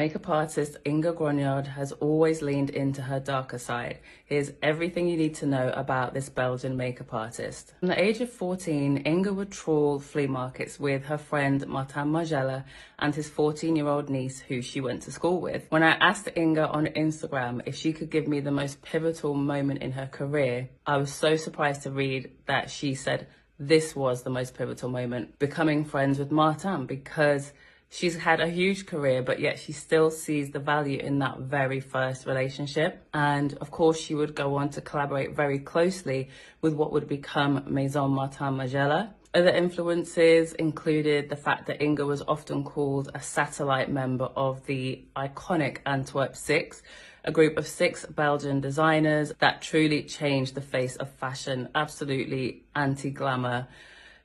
Makeup artist Inge Grognard has always leaned into her darker side. Here's everything you need to know about this Belgian makeup artist. From the age of 14, Inge would trawl flea markets with her friend Martin Margiela and his 14-year-old niece who she went to school with. When I asked Inge on Instagram if she could give me the most pivotal moment in her career, I was so surprised to read that she said this was the most pivotal moment, becoming friends with Martin, because she's had a huge career, but yet she still sees the value in that very first relationship. And of course, she would go on to collaborate very closely with what would become Maison Martin Margiela. Other influences included the fact that Inge was often called a satellite member of the iconic Antwerp Six, a group of 6 Belgian designers that truly changed the face of fashion, absolutely anti-glamour.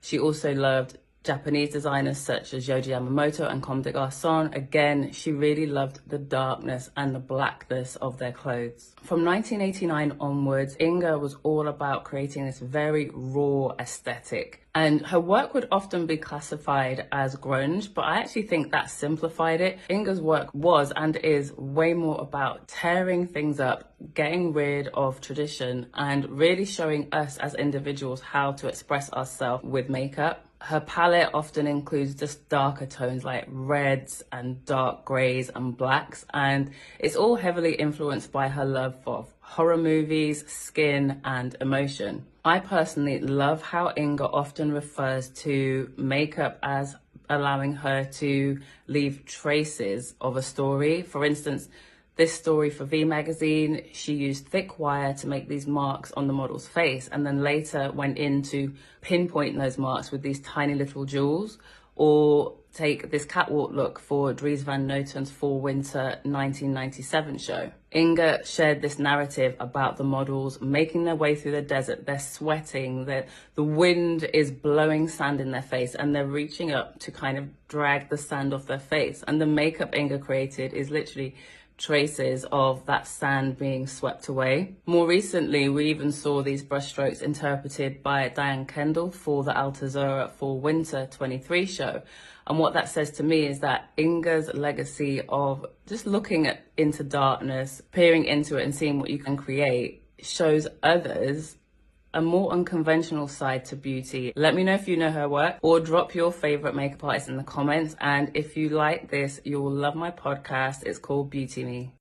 She also loved Japanese designers such as Yohji Yamamoto and Comme des Garçons. Again, she really loved the darkness and the blackness of their clothes. From 1989 onwards, Inge was all about creating this very raw aesthetic. And her work would often be classified as grunge, but I actually think that simplified it. Inge's work was and is way more about tearing things up, getting rid of tradition, and really showing us as individuals how to express ourselves with makeup. Her palette often includes just darker tones like reds and dark greys and blacks, and it's all heavily influenced by her love for horror movies, skin, and emotion. I personally love how Inge often refers to makeup as allowing her to leave traces of a story. For instance, this story for V magazine, she used thick wire to make these marks on the model's face, and then later went in to pinpoint those marks with these tiny little jewels. Or take this catwalk look for Dries Van Noten's Fall/Winter 1997 show. Inge shared this narrative about the models making their way through the desert. They're sweating, the wind is blowing sand in their face, and they're reaching up to kind of drag the sand off their face. And the makeup Inge created is literally traces of that sand being swept away. More recently, we even saw these brushstrokes interpreted by Diane Kendall for the Altazura Fall/Winter 23 show. And what that says to me is that Inge's legacy of just looking into darkness, peering into it and seeing what you can create, shows others a more unconventional side to beauty. Let me know if you know her work, or drop your favorite makeup artist in the comments. And if you like this, you will love my podcast. It's called Beauty Me.